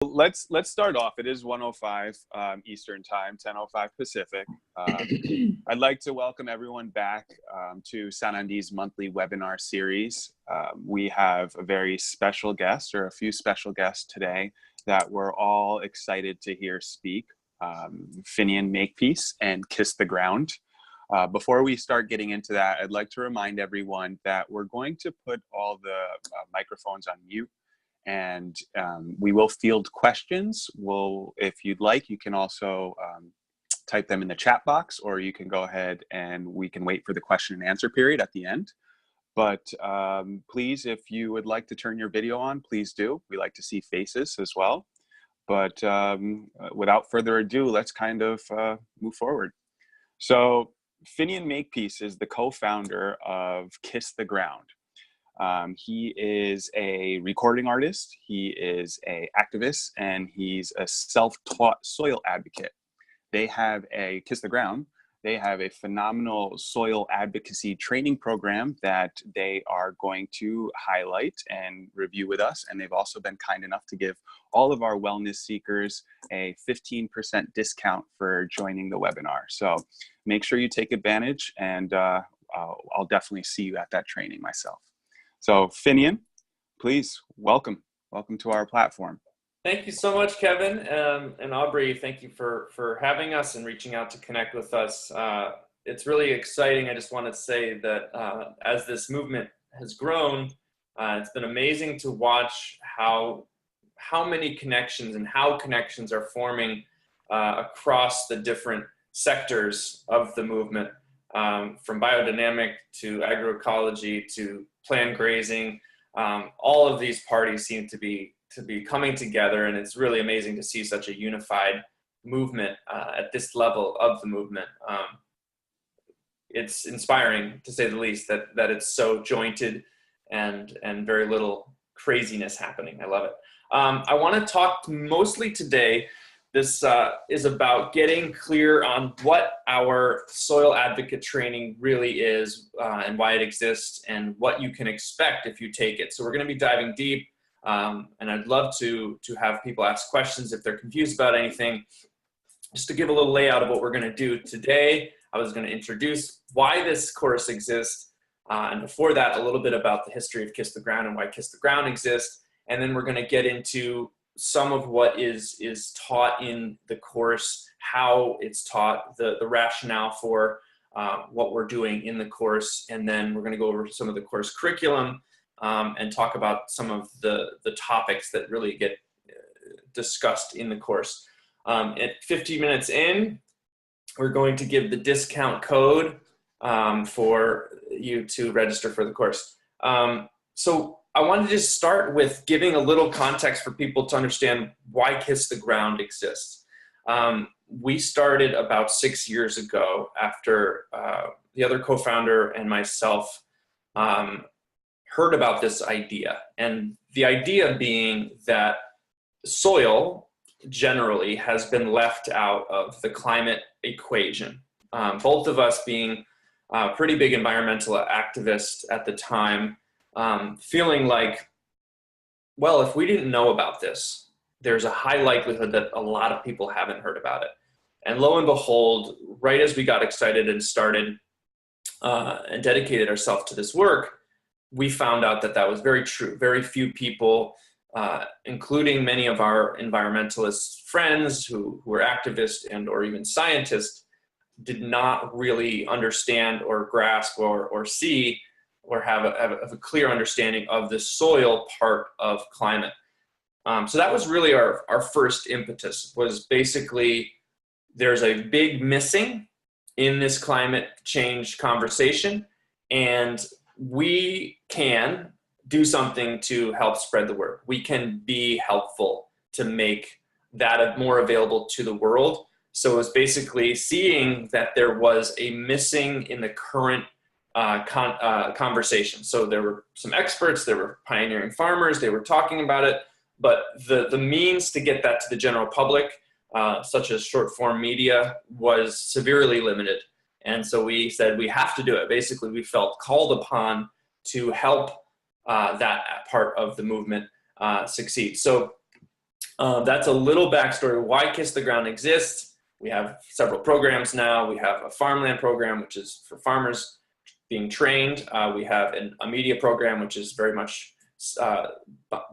Let's start off. It is 1:05 Eastern Time, 10:05 Pacific. I'd like to welcome everyone back to Sanandi's monthly webinar series. We have a very special guest, or a few special guests today, that we're all excited to hear speak. Finian Makepeace and Kiss the Ground. Before we start getting into that, I'd like to remind everyone that we're going to put all the microphones on mute, and we will field questions. If you'd like, you can also type them in the chat box, or you can go ahead and we can wait for the question and answer period at the end. But please, if you would like to turn your video on, please do. We like to see faces as well. But without further ado, let's kind of move forward. So Finian Makepeace is the co-founder of Kiss the Ground. He is a recording artist, he is an activist, and he's a self-taught soil advocate. They have Kiss the Ground. They have a phenomenal soil advocacy training program that they are going to highlight and review with us. And they've also been kind enough to give all of our wellness seekers a 15% discount for joining the webinar. So make sure you take advantage, and I'll definitely see you at that training myself. So Finian, please, welcome to our platform. Thank you so much, Kevin, and Aubrey. Thank you for having us and reaching out to connect with us. It's really exciting. I just want to say that as this movement has grown, it's been amazing to watch how many connections and how connections are forming across the different sectors of the movement, from biodynamic to agroecology to planned grazing. All of these parties seem to be coming together, and it's really amazing to see such a unified movement at this level of the movement. It's inspiring, to say the least, that it's so jointed and very little craziness happening. I love it. I want to talk mostly today. This is about getting clear on what our soil advocate training really is, and why it exists, and what you can expect if you take it. So we're going to be diving deep, and I'd love to have people ask questions if they're confused about anything. Just to give a little layout of what we're going to do today, I was going to introduce why this course exists, and before that, a little bit about the history of Kiss the Ground and why Kiss the Ground exists, and then we're going to get into some of what is taught in the course, how it's taught, the rationale for what we're doing in the course, and then we're going to go over some of the course curriculum and talk about some of the topics that really get discussed in the course. At 50 minutes in, we're going to give the discount code for you to register for the course. So I wanted to just start with giving a little context for people to understand why Kiss the Ground exists. We started about 6 years ago after the other co-founder and myself heard about this idea. And the idea being that soil generally has been left out of the climate equation. Both of us being pretty big environmental activists at the time, feeling like, well, if we didn't know about this, there's a high likelihood that a lot of people haven't heard about it. And lo and behold, right as we got excited and started and dedicated ourselves to this work, we found out that that was very true. Very few people, including many of our environmentalist friends who were activists and or even scientists, did not really understand or grasp or see or have a clear understanding of the soil part of climate. So that was really our first impetus, was basically there's a big missing in this climate change conversation, and we can do something to help spread the word. We can be helpful to make that more available to the world. So it was basically seeing that there was a missing in the current conversation. So there were some experts, there were pioneering farmers, they were talking about it, but the means to get that to the general public, such as short form media, was severely limited. And so we said we have to do it. Basically, we felt called upon to help that part of the movement succeed. So That's a little backstory why Kiss the Ground exists. We have several programs now. We have a farmland program, which is for farmers being trained. We have a media program, which is very much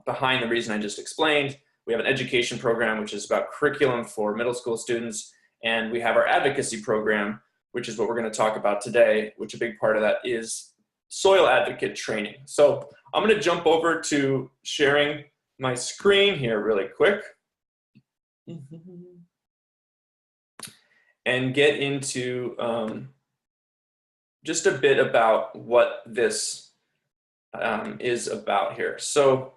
behind the reason I just explained. We have an education program, which is about curriculum for middle school students. And we have our advocacy program, which is what we're going to talk about today, which a big part of that is soil advocate training. So I'm going to jump over to sharing my screen here really quick and get into just a bit about what this is about here. So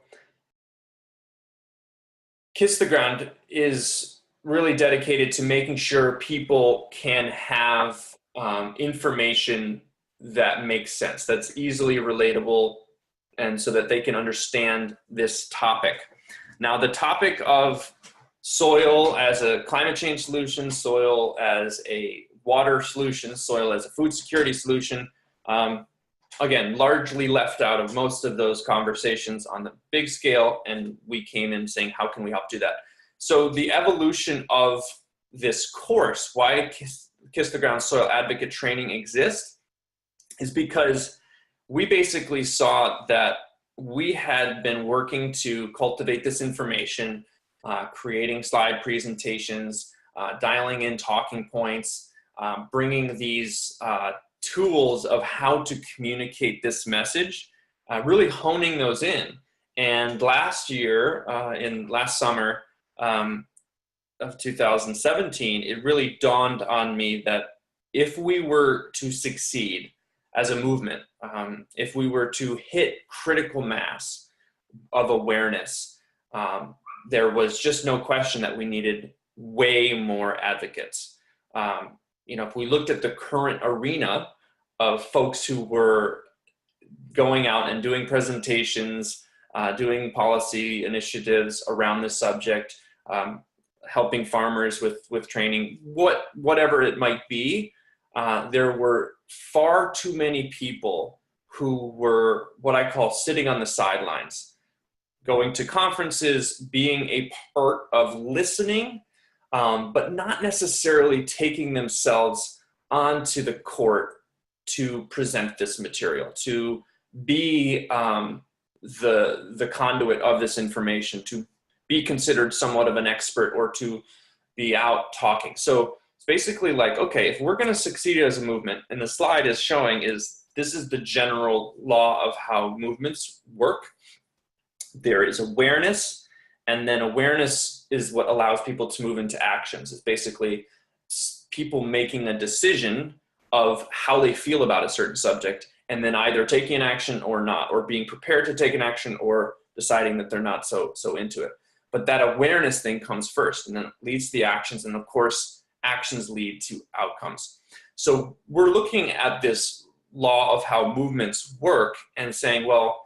Kiss the Ground is really dedicated to making sure people can have information that makes sense, that's easily relatable, and so that they can understand this topic. Now, the topic of soil as a climate change solution, soil as a water solution, soil as a food security solution, again, largely left out of most of those conversations on the big scale, and we came in saying, how can we help do that? So the evolution of this course, why Kiss the Ground Soil Advocate Training exists, is because we basically saw that we had been working to cultivate this information, creating slide presentations, dialing in talking points, bringing these tools of how to communicate this message, really honing those in. And last year, last summer of 2017, it really dawned on me that if we were to succeed as a movement, if we were to hit critical mass of awareness, there was just no question that we needed way more advocates. If we looked at the current arena of folks who were going out and doing presentations, doing policy initiatives around this subject, helping farmers with training, whatever it might be, there were far too many people who were what I call sitting on the sidelines, going to conferences, being a part of listening, but not necessarily taking themselves onto the court to present this material, to be the conduit of this information, to be considered somewhat of an expert, or to be out talking. So it's basically like, okay, if we're going to succeed as a movement, and the slide is showing this is the general law of how movements work. There is awareness, and then awareness is what allows people to move into actions. It's basically people making a decision of how they feel about a certain subject, and then either taking an action or not, or being prepared to take an action, or deciding that they're not so into it. But that awareness thing comes first, and then it leads to the actions, and of course, actions lead to outcomes. So we're looking at this law of how movements work and saying, well,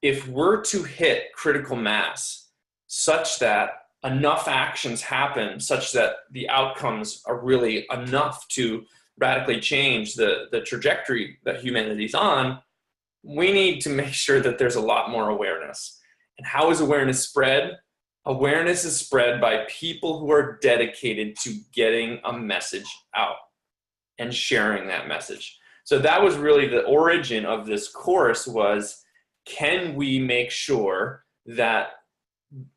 if we're to hit critical mass such that enough actions happen, such that the outcomes are really enough to radically change the trajectory that humanity's on, we need to make sure that there's a lot more awareness. And how is awareness spread? Awareness is spread by people who are dedicated to getting a message out and sharing that message. So that was really the origin of this course, was, can we make sure that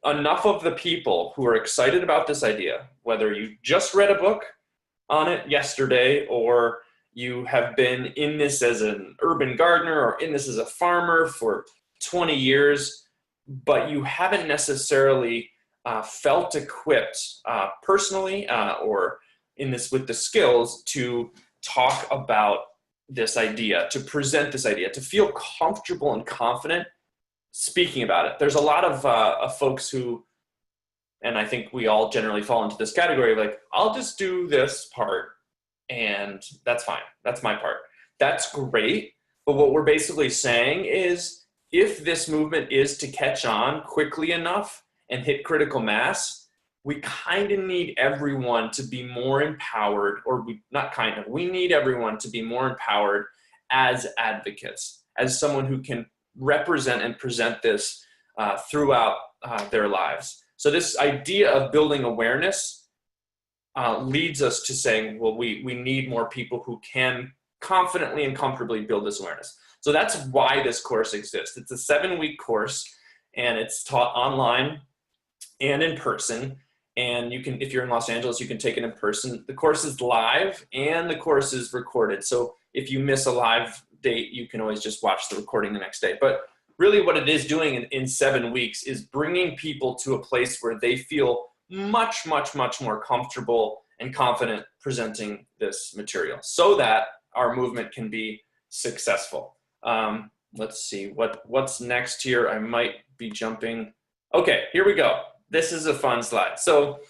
enough of the people who are excited about this idea, whether you just read a book on it yesterday, or you have been in this as an urban gardener, or in this as a farmer for 20 years, but you haven't necessarily felt equipped personally or in this with the skills to talk about this idea, to present this idea, to feel comfortable and confident speaking about it. There's a lot of folks who, and I think we all generally fall into this category of like, I'll just do this part and that's fine. That's my part. That's great. But what we're basically saying is, if this movement is to catch on quickly enough and hit critical mass, we kind of need everyone to be more empowered, or we need everyone to be more empowered as advocates, as someone who can represent and present this throughout their lives. So this idea of building awareness leads us to saying, well, we need more people who can confidently and comfortably build this awareness. So that's why this course exists. It's a 7-week course, and it's taught online and in person. And you can, if you're in Los Angeles, you can take it in person. The course is live and the course is recorded. So if you miss a live date, you can always just watch the recording the next day. But really what it is doing in 7 weeks is bringing people to a place where they feel much, much, much more comfortable and confident presenting this material so that our movement can be successful. Let's see what's next here. I might be jumping. Okay, here we go. This is a fun slide. So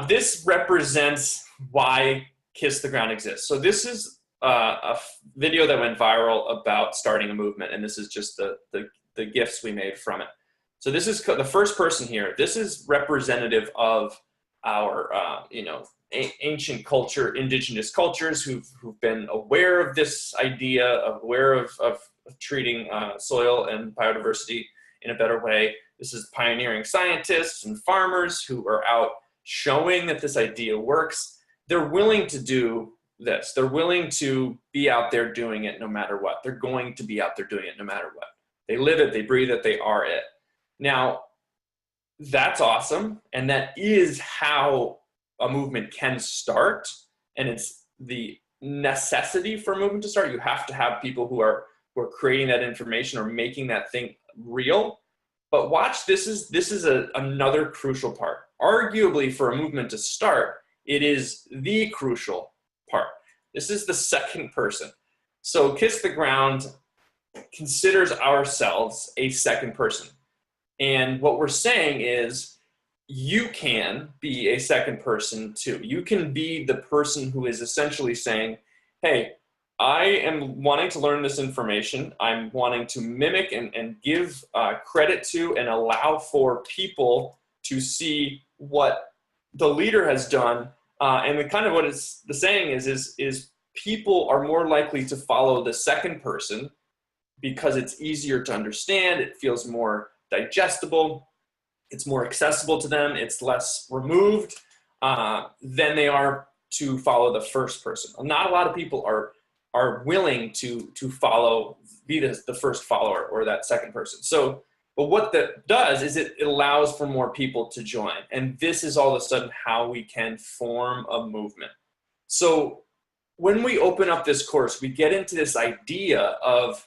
this represents why Kiss the Ground exists. So this is a video that went viral about starting a movement, and this is just the gifts we made from it. So this is the first person here. This is representative of our ancient culture, indigenous cultures who've been aware of this idea, aware of treating soil and biodiversity in a better way. This is pioneering scientists and farmers who are out showing that this idea works. They're willing to do this. They're willing to be out there doing it no matter what. They're going to be out there doing it no matter what. They live it, they breathe it, they are it. Now, that's awesome. And that is how a movement can start. And it's the necessity for a movement to start. You have to have people who are creating that information or making that thing real. But watch, this is another crucial part. Arguably, for a movement to start, it is the crucial part. This is the second person. So Kiss the Ground considers ourselves a second person. And what we're saying is you can be a second person too. You can be the person who is essentially saying, hey, I am wanting to learn this information. I'm wanting to mimic and give credit to and allow for people to see what the leader has done. And what it's the saying is people are more likely to follow the second person because it's easier to understand. It feels more digestible. It's more accessible to them. It's less removed than they are to follow the first person. Not a lot of people are willing to follow, be the first follower or that second person. So, but what that does is it allows for more people to join. And this is all of a sudden how we can form a movement. So when we open up this course, we get into this idea of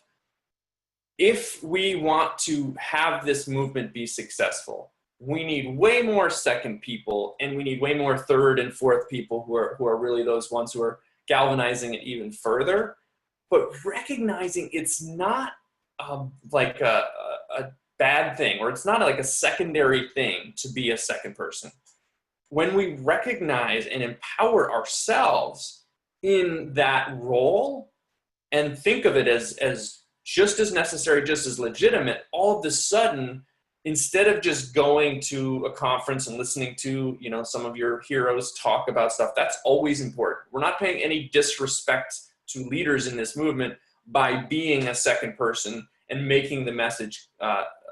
if we want to have this movement be successful, we need way more second people and we need way more third and fourth people who are really those ones who are galvanizing it even further, but recognizing it's not like a bad thing, or it's not like a secondary thing to be a second person. When we recognize and empower ourselves in that role and think of it as just as necessary, just as legitimate, all of a sudden, instead of just going to a conference and listening to, some of your heroes talk about stuff, that's always important. We're not paying any disrespect to leaders in this movement by being a second person and making the message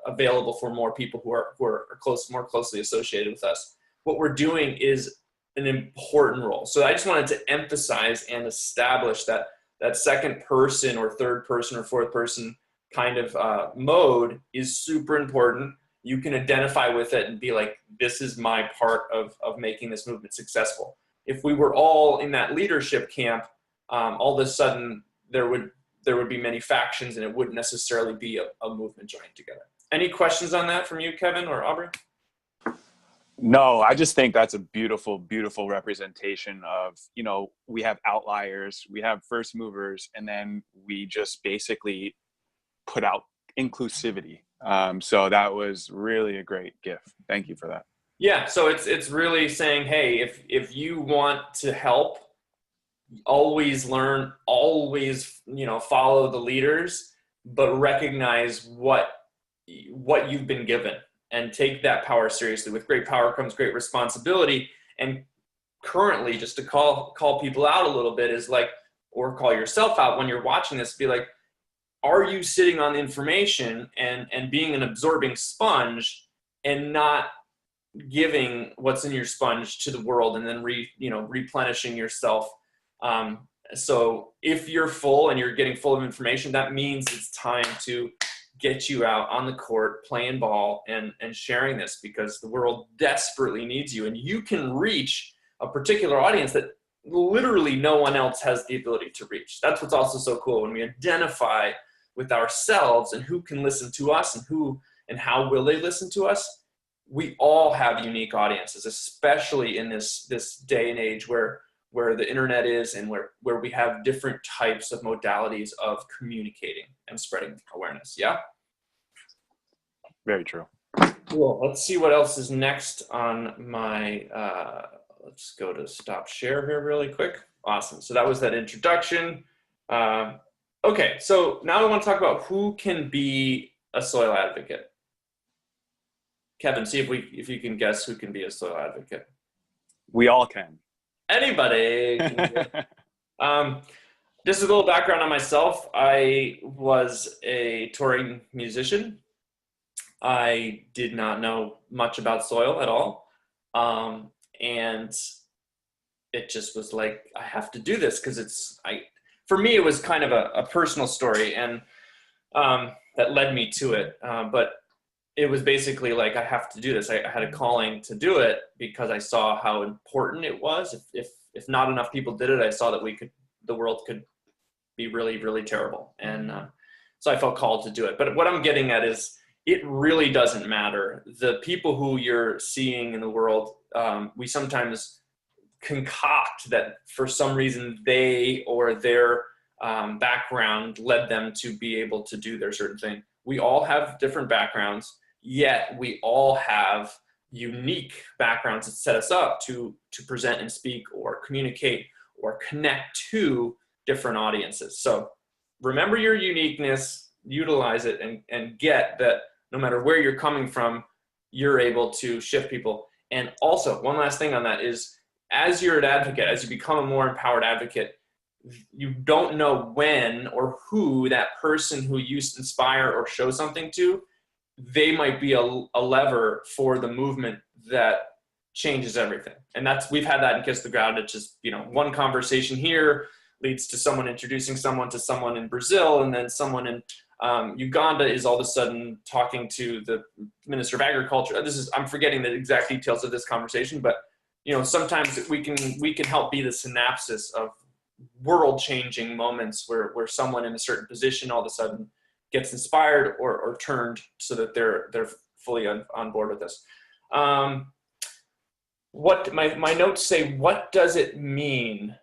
available for more people who are more closely associated with us. What we're doing is an important role. So I just wanted to emphasize and establish that second person or third person or fourth person kind of mode is super important. You can identify with it and be like, this is my part of making this movement successful. If we were all in that leadership camp, all of a sudden there would be many factions and it wouldn't necessarily be a movement joined together. Any questions on that from you, Kevin or Aubrey? No, I just think that's a beautiful, beautiful representation of, we have outliers, we have first movers, and then we just basically put out inclusivity. So that was really a great gift. Thank you for that. Yeah. So it's really saying, hey, if you want to help, always learn, always, follow the leaders, but recognize what you've been given and take that power seriously. With great power comes great responsibility. And currently, just to call people out a little bit is like, or call yourself out when you're watching this, be like, are you sitting on the information and being an absorbing sponge and not giving what's in your sponge to the world and then replenishing yourself. So if you're full and you're getting full of information, that means it's time to get you out on the court, playing ball and sharing this, because the world desperately needs you, and you can reach a particular audience that literally no one else has the ability to reach. That's what's also so cool, when we identify with ourselves and who can listen to us and who and how will they listen to us. We all have unique audiences, especially in this day and age where the internet is, and where we have different types of modalities of communicating and spreading awareness. Yeah? Very true. Cool. Let's see what else is next on my, let's go to stop share here really quick. Awesome. So that was that introduction. Okay, so now I want to talk about who can be a soil advocate. Kevin, see if you can guess who can be a soil advocate. We all can. Anybody can do it. Just a little background on myself. I was a touring musician. I did not know much about soil at all. And it just was like, I have to do this because for me, it was kind of a personal story, and that led me to it. But it was basically like, I have to do this. I had a calling to do it because I saw how important it was. If not enough people did it, I saw that the world could be really, really terrible. And so I felt called to do it. But what I'm getting at is, it really doesn't matter. The people who you're seeing in the world, we sometimes concoct that for some reason they or their background led them to be able to do their certain thing. We all have different backgrounds, yet we all have unique backgrounds that set us up to present and speak or communicate or connect to different audiences. So remember your uniqueness, utilize it, and get that no matter where you're coming from, you're able to shift people. And also, one last thing on that is, as you're an advocate, as you become a more empowered advocate, you don't know when or who that person who you inspire or show something to, they might be a lever for the movement that changes everything. And we've had that in Kiss the Ground. It's just, one conversation here leads to someone introducing someone to someone in Brazil, and then someone in Uganda is all of a sudden talking to the Minister of Agriculture. I'm forgetting the exact details of this conversation, but sometimes we can help be the synapsis of world-changing moments where someone in a certain position all of a sudden gets inspired or turned so that they're fully on board with this. What my notes say, what does it mean?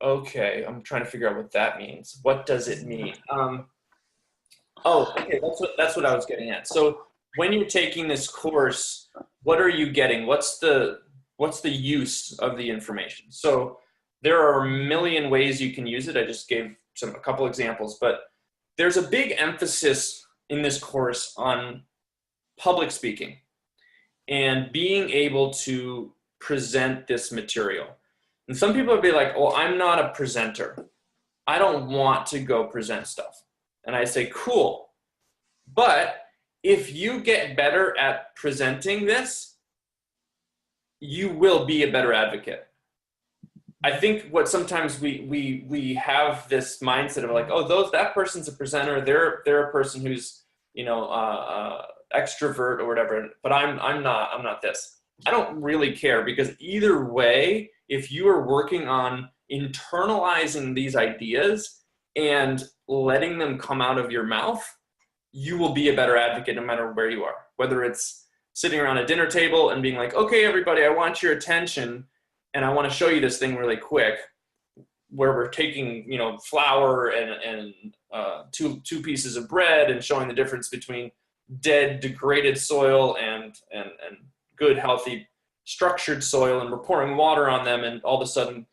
Okay, I'm trying to figure out what that means. What does it mean? Okay, that's what I was getting at. So when you're taking this course, what are you getting? What's the use of the information? So there are a million ways you can use it. I just gave a couple examples, but there's a big emphasis in this course on public speaking and being able to present this material. And some people would be like, "Oh, I'm not a presenter. I don't want to go present stuff." And I say, cool. But if you get better at presenting this, you will be a better advocate. I think what sometimes we have this mindset of like, oh, that person's a presenter. They're a person who's extrovert or whatever. But I'm not this. I don't really care, because either way, if you are working on internalizing these ideas and letting them come out of your mouth, you will be a better advocate no matter where you are. Whether it's sitting around a dinner table and being like, okay, everybody, I want your attention, and I want to show you this thing really quick, where we're taking, flour and two pieces of bread and showing the difference between dead, degraded soil and good, healthy, structured soil, and we're pouring water on them, and all of a sudden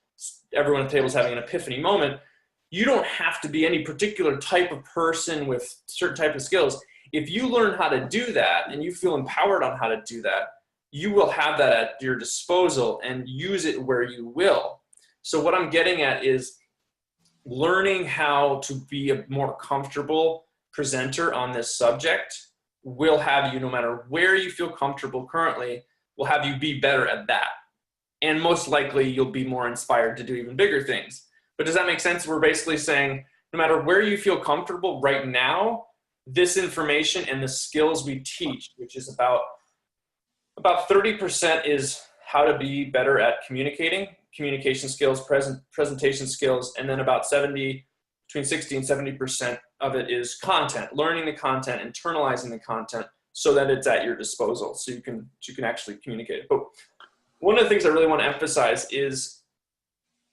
everyone at the table is having an epiphany moment. You don't have to be any particular type of person with certain type of skills. If you learn how to do that and you feel empowered on how to do that, you will have that at your disposal and use it where you will. So what I'm getting at is learning how to be a more comfortable presenter on this subject will have you, no matter where you feel comfortable currently, will have you be better at that. And most likely you'll be more inspired to do even bigger things. But does that make sense? We're basically saying, no matter where you feel comfortable right now, this information and the skills we teach, which is about 30% is how to be better at communication skills, presentation skills, and then about between 60 and 70% of it is content, learning the content, internalizing the content so that it's at your disposal, so you can actually communicate it. But one of the things I really want to emphasize is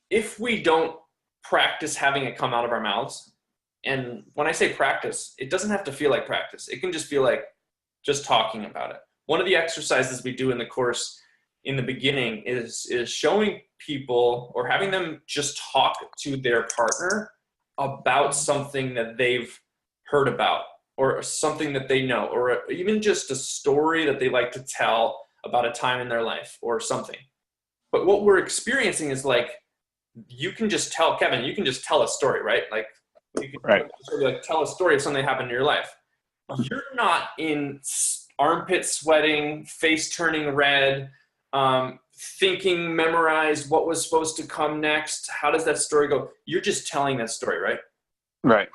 if we don't practice having it come out of our mouths, and when I say practice, it doesn't have to feel like practice. It can just feel like just talking about it. One of the exercises we do in the course in the beginning is showing people or having them just talk to their partner about something that they've heard about or something that they know, or even just a story that they like to tell about a time in their life or something. But what we're experiencing is like, you can just tell, Kevin, you can just tell a story, right? Like you can Right. like tell a story of something that happened in your life. You're not in armpit sweating, face turning red, thinking, memorize what was supposed to come next. How does that story go? You're just telling that story, right? Right.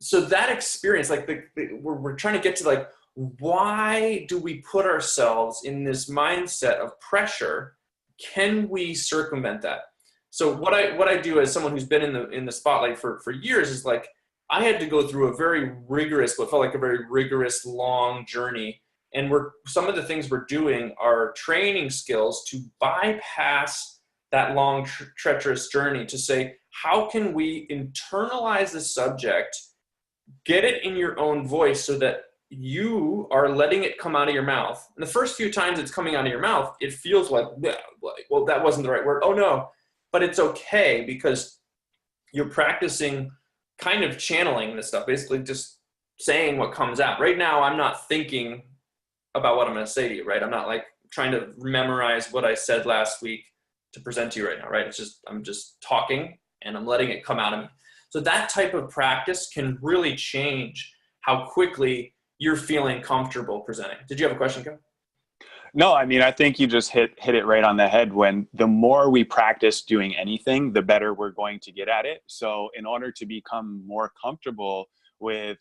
So that experience, like we're trying to get to like, why do we put ourselves in this mindset of pressure? Can we circumvent that? So what I do as someone who's been in the spotlight for years is like, I had to go through a very rigorous, what felt like a very rigorous, long journey. And some of the things we're doing are training skills to bypass that long, treacherous journey to say, how can we internalize the subject, get it in your own voice so that you are letting it come out of your mouth. And the first few times it's coming out of your mouth, it feels like, well, that wasn't the right word. Oh no, but it's okay because you're practicing kind of channeling this stuff, basically just saying what comes out. Right now, I'm not thinking about what I'm going to say to you, right? I'm not like trying to memorize what I said last week to present to you right now, right? It's just, I'm just talking and I'm letting it come out of me. So that type of practice can really change how quickly you're feeling comfortable presenting. Did you have a question, Kevin? No, I mean, I think you just hit it right on the head. When the more we practice doing anything, the better we're going to get at it. So in order to become more comfortable with,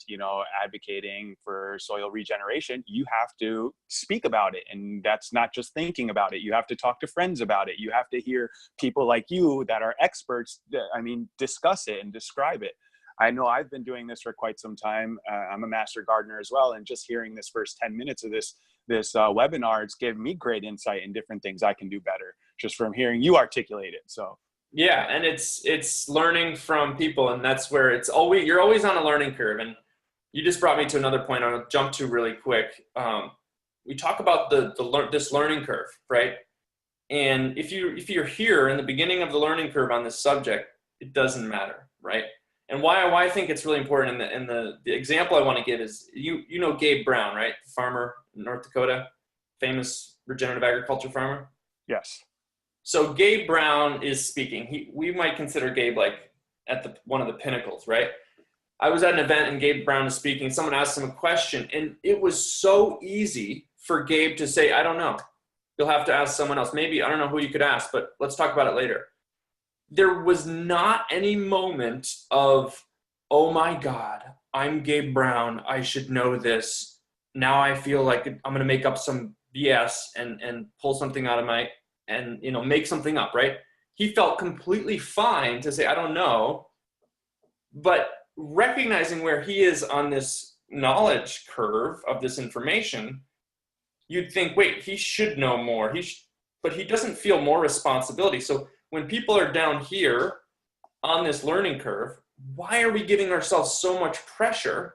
advocating for soil regeneration, you have to speak about it. And that's not just thinking about it. You have to talk to friends about it. You have to hear people like you that are experts, discuss it and describe it. I know I've been doing this for quite some time. I'm a master gardener as well. And just hearing this first 10 minutes of this webinar, it's given me great insight in different things I can do better just from hearing you articulate it. So yeah, and it's learning from people, and that's where you're always on a learning curve. And you just brought me to another point I'll jump to really quick. We talk about this learning curve, right? And if you're here in the beginning of the learning curve on this subject, it doesn't matter, right? And why I think it's really important, and the example I want to give is, you know Gabe Brown, right? The farmer in North Dakota, famous regenerative agriculture farmer. Yes. So Gabe Brown is speaking. We might consider Gabe like at one of the pinnacles, right? I was at an event and Gabe Brown is speaking. Someone asked him a question, and it was so easy for Gabe to say, I don't know. You'll have to ask someone else. Maybe, I don't know who you could ask, but let's talk about it later. There was not any moment of, oh my God, I'm Gabe Brown. I should know this. Now I feel like I'm going to make up some BS and pull something out of and make something up, right? He felt completely fine to say, I don't know. But recognizing where he is on this knowledge curve of this information, you'd think, wait, he should know more. But he doesn't feel more responsibility. So when people are down here on this learning curve, why are we giving ourselves so much pressure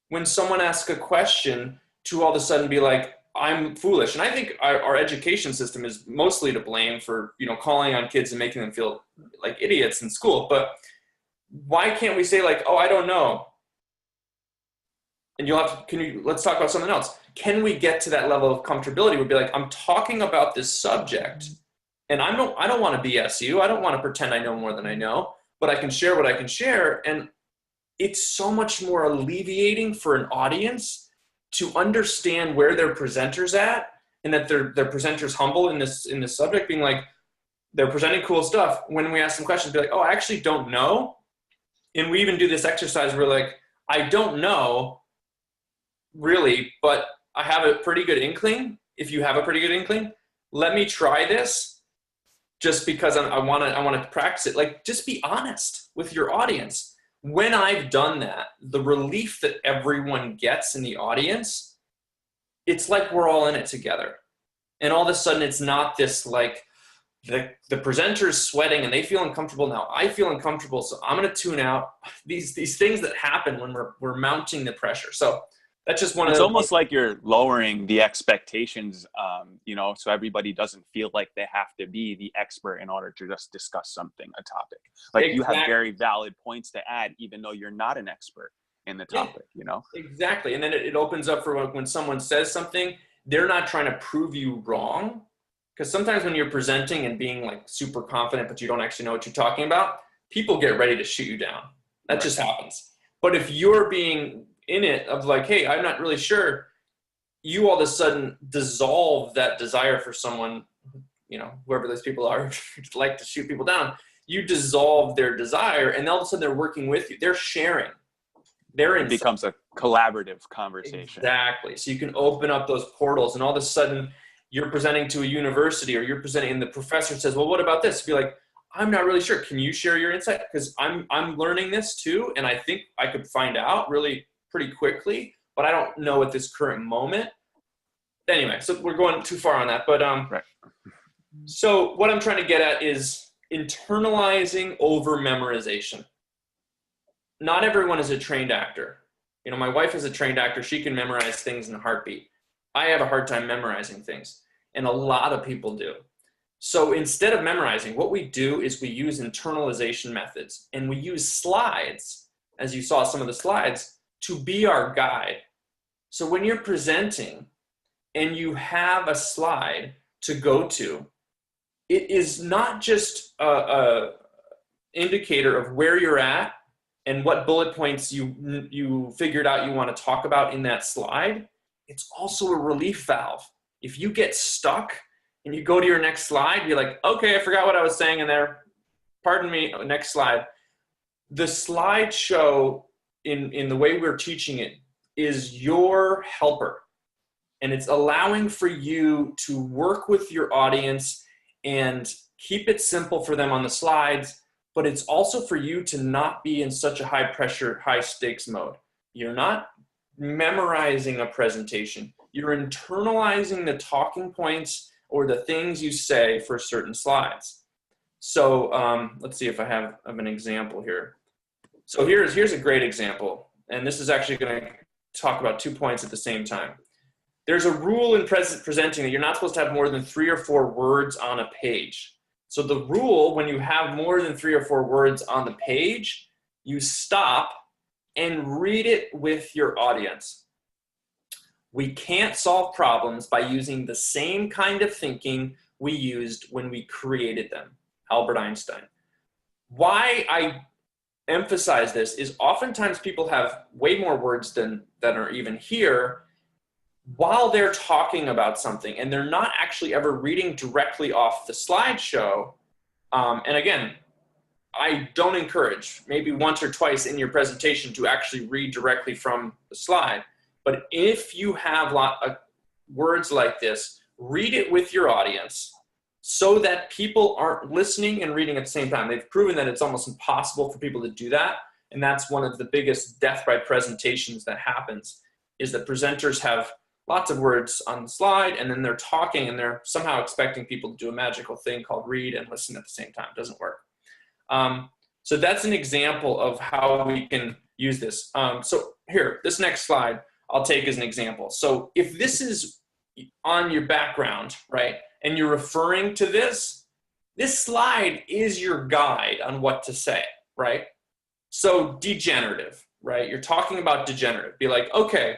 when someone asks a question to all of a sudden be like, I'm foolish? And I think our education system is mostly to blame for, calling on kids and making them feel like idiots in school. But why can't we say like, oh, I don't know? And let's talk about something else. Can we get to that level of comfortability? We'd be like, I'm talking about this subject and I don't want to BS you. I don't want to pretend I know more than I know, but I can share what I can share. And it's so much more alleviating for an audience to understand where their presenter's at, and that their presenter's humble in this subject, being like, they're presenting cool stuff. When we ask them questions, be like, oh, I actually don't know. And we even do this exercise where like, I don't know really, but I have a pretty good inkling. If you have a pretty good inkling, let me try this just because I want to practice it. Like, just be honest with your audience. When I've done that, the relief that everyone gets in the audience, it's like we're all in it together. And all of a sudden it's not this like the presenter's sweating and they feel uncomfortable. Now I feel uncomfortable, so I'm going to tune out. These things that happen when we're mounting the pressure. So that's just one of It's the almost like you're lowering the expectations, so everybody doesn't feel like they have to be the expert in order to just discuss something, a topic. Like you have very valid points to add, even though you're not an expert in the topic, Exactly. And then it opens up for when someone says something, they're not trying to prove you wrong. Because sometimes when you're presenting and being like super confident, but you don't actually know what you're talking about, people get ready to shoot you down. That just happens. But if you're being in it of like, hey, I'm not really sure, you all of a sudden dissolve that desire for someone, whoever those people are, like to shoot people down. You dissolve their desire, and all of a sudden they're working with you. They're sharing. It becomes a collaborative conversation. Exactly. So you can open up those portals, and all of a sudden you're presenting to a university, or you're presenting, and the professor says, well, what about this? Be like, I'm not really sure. Can you share your insight? Because I'm learning this too, and I think I could find out really pretty quickly, but I don't know at this current moment. Anyway, so we're going too far on that. But right. So what I'm trying to get at is internalizing over memorization. Not everyone is a trained actor. My wife is a trained actor. She can memorize things in a heartbeat. I have a hard time memorizing things, and a lot of people do. So instead of memorizing, what we do is we use internalization methods, and we use slides, as you saw some of the slides, to be our guide. So when you're presenting and you have a slide to go to, it is not just a indicator of where you're at and what bullet points you figured out you want to talk about in that slide. It's also a relief valve. If you get stuck and you go to your next slide, you're like, okay, I forgot what I was saying in there. Pardon me, next slide. The slideshow in the way we're teaching it is your helper. And it's allowing for you to work with your audience and keep it simple for them on the slides, but it's also for you to not be in such a high pressure, high stakes mode. You're not memorizing a presentation. You're internalizing the talking points or the things you say for certain slides. So let's see if I have an example here. So here's a great example. And this is actually going to talk about 2 points at the same time. There's a rule in presenting that you're not supposed to have more than 3 or 4 words on a page. So the rule, when you have more than 3 or 4 words on the page, you stop and read it with your audience. We can't solve problems by using the same kind of thinking we used when we created them. Albert Einstein. Why I emphasize this is oftentimes people have way more words than are even here while they're talking about something, and they're not actually ever reading directly off the slideshow. And again, I don't encourage, maybe once or twice in your presentation, to actually read directly from the slide. But if you have words like this, read it with your audience so that people aren't listening and reading at the same time. They've proven that it's almost impossible for people to do that. And that's one of the biggest death by presentations that happens, is that presenters have lots of words on the slide, and then they're talking and they're somehow expecting people to do a magical thing called read and listen at the same time. It doesn't work. So that's an example of how we can use this. So here, this next slide I'll take as an example. So if this is on your background, right, and you're referring to this slide is your guide on what to say, right? So degenerative, right? You're talking about degenerative. Be like, okay,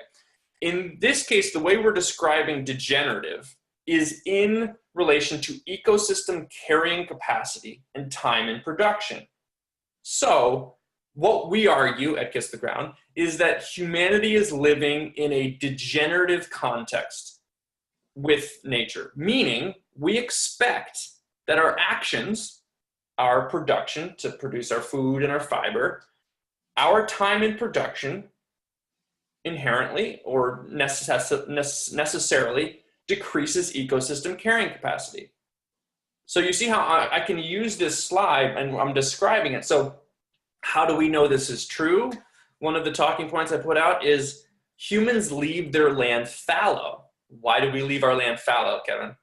in this case, the way we're describing degenerative is in relation to ecosystem carrying capacity and time in production. So what we argue at Kiss the Ground is that humanity is living in a degenerative context with nature, meaning we expect that our actions, our production to produce our food and our fiber, our time in production inherently or necessarily decreases ecosystem carrying capacity. So you see how I can use this slide and I'm describing it. So how do we know this is true? One of the talking points I put out is humans leave their land fallow. Why do we leave our land fallow, Kevin?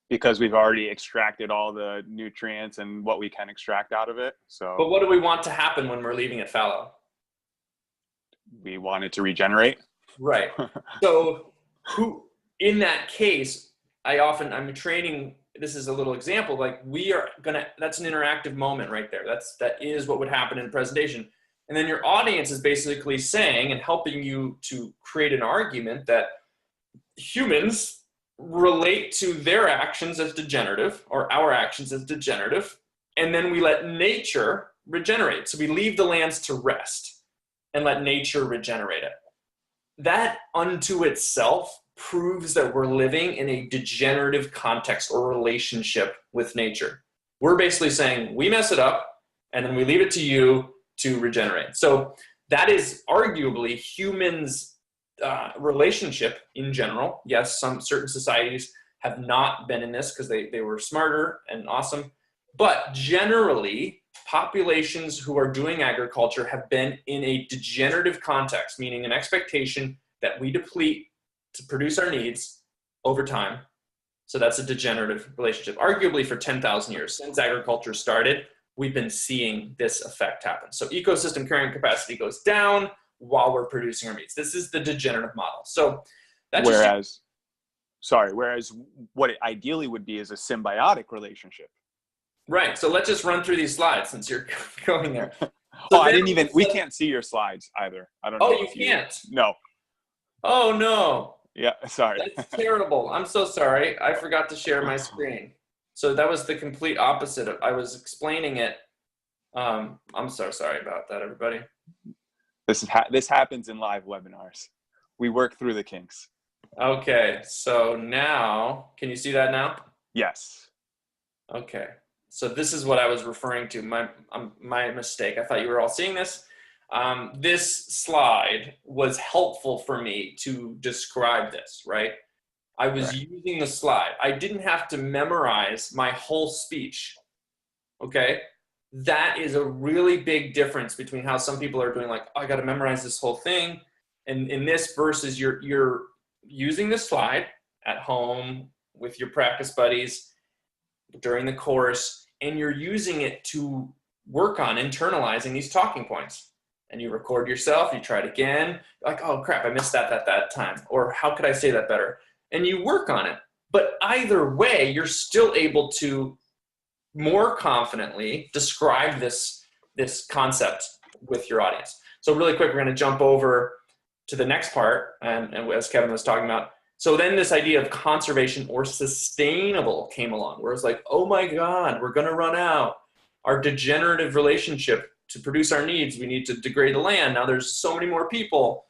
Because we've already extracted all the nutrients and what we can extract out of it. So, but what do we want to happen when we're leaving it fallow? We want it to regenerate. Right. So in that case, I'm training, this is a little example, like that's an interactive moment right there. That is what would happen in a presentation. And then your audience is basically saying and helping you to create an argument that humans relate to their actions as degenerative or our actions as degenerative. And then we let nature regenerate. So we leave the lands to rest and let nature regenerate it. That unto itself proves that we're living in a degenerative context or relationship with nature. We're basically saying we mess it up and then we leave it to you to regenerate. So that is arguably humans' relationship in general. Yes, some certain societies have not been in this because they were smarter and awesome. But generally, populations who are doing agriculture have been in a degenerative context, meaning an expectation that we deplete to produce our needs over time. So that's a degenerative relationship. Arguably for 10,000 years, since agriculture started, we've been seeing this effect happen. So ecosystem carrying capacity goes down while we're producing our meats. This is the degenerative model. So that's whereas what it ideally would be is a symbiotic relationship. Right. So let's just run through these slides since you're going there. So we can't see your slides either. I don't know. Oh, you can't? No. Oh, no. Yeah, sorry. That's terrible. I'm so sorry. I forgot to share my screen. So that was the complete opposite of, I was explaining it. I'm so sorry about that, everybody. This happens in live webinars. We work through the kinks. Okay. So now, can you see that now? Yes. Okay. So this is what I was referring to. My mistake. I thought you were all seeing this. This slide was helpful for me to describe this, right? I was using the slide. I didn't have to memorize my whole speech, okay? That is a really big difference between how some people are doing, like, oh, I got to memorize this whole thing. And in this versus you're using the slide at home with your practice buddies during the course, and you're using it to work on internalizing these talking points. And you record yourself, you try it again, like, oh crap, I missed that at that time. Or how could I say that better? And you work on it. But either way, you're still able to more confidently describe this concept with your audience. So really quick, we're gonna jump over to the next part, and as Kevin was talking about. So then this idea of conservation or sustainable came along, where it's like, oh my God, we're gonna run out. Our degenerative relationship to produce our needs, we need to degrade the land. Now there's so many more people.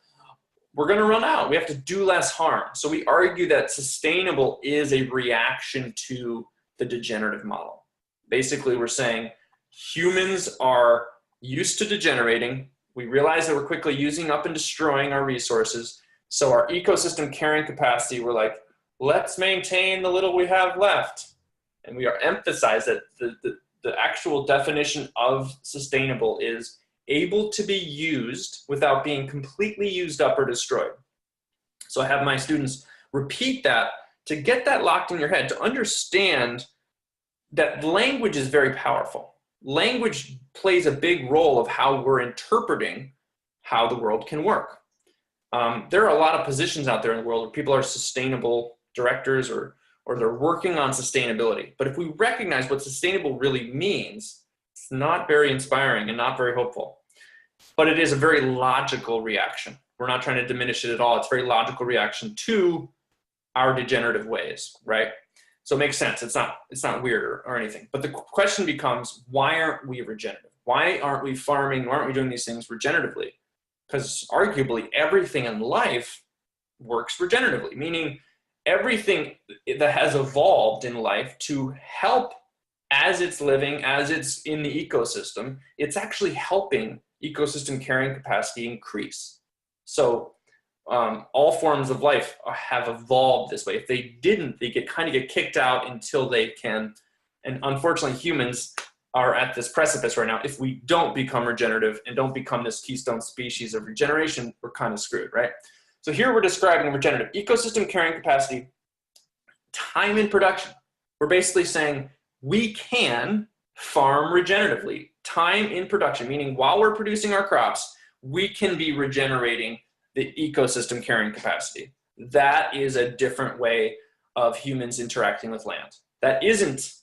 We're going to run out. We have to do less harm. So we argue that sustainable is a reaction to the degenerative model. Basically, we're saying humans are used to degenerating. We realize that we're quickly using up and destroying our resources. So our ecosystem carrying capacity, we're like, let's maintain the little we have left. And we are emphasized that the actual definition of sustainable is able to be used without being completely used up or destroyed. So I have my students repeat that to get that locked in your head, to understand that language is very powerful. Language plays a big role of how we're interpreting how the world can work. There are a lot of positions out there in the world where people are sustainable directors or they're working on sustainability. But if we recognize what sustainable really means, it's not very inspiring and not very hopeful. But it is a very logical reaction. We're not trying to diminish it at all. It's a very logical reaction to our degenerative ways, right? So it makes sense. It's not weird or anything. But the question becomes, why aren't we regenerative? Why aren't we farming? Why aren't we doing these things regeneratively? Because arguably everything in life works regeneratively, meaning everything that has evolved in life to help as it's living, as it's in the ecosystem, it's actually helping ecosystem carrying capacity increase. So all forms of life have evolved this way. If they didn't, they kind of get kicked out until they can. And unfortunately, humans are at this precipice right now. If we don't become regenerative and don't become this keystone species of regeneration, we're kind of screwed, right? So here we're describing regenerative ecosystem carrying capacity, time in production. We're basically saying we can farm regeneratively, time in production, meaning while we're producing our crops, we can be regenerating the ecosystem carrying capacity. That is a different way of humans interacting with land. That isn't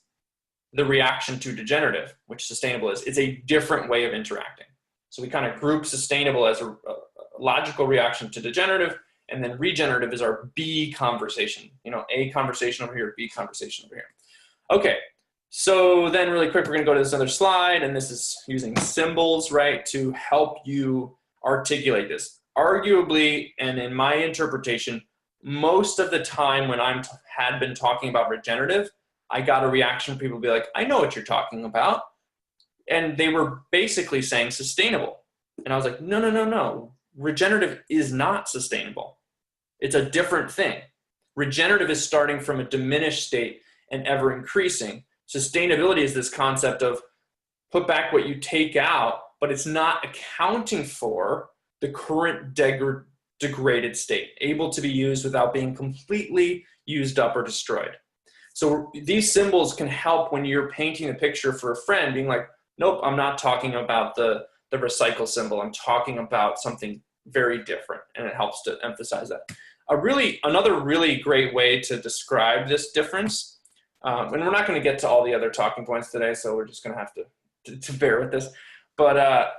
the reaction to degenerative, which sustainable is. It's a different way of interacting. So we kind of group sustainable as a logical reaction to degenerative, and then regenerative is our B conversation. You know, A conversation over here, B conversation over here. Okay, so then really quick, we're gonna go to this other slide, and this is using symbols, right, to help you articulate this. Arguably, and in my interpretation, most of the time when had been talking about regenerative, I got a reaction from people be like, I know what you're talking about. And they were basically saying sustainable. And I was like, no. Regenerative is not sustainable. It's a different thing. Regenerative is starting from a diminished state and ever increasing. Sustainability is this concept of put back what you take out, but it's not accounting for the current degraded state, able to be used without being completely used up or destroyed. So these symbols can help when you're painting a picture for a friend, being like, nope, I'm not talking about the recycle symbol. I'm talking about something very different, and it helps to emphasize that. Another really great way to describe this difference, and we're not going to get to all the other talking points today, so we're just going to have to bear with this. But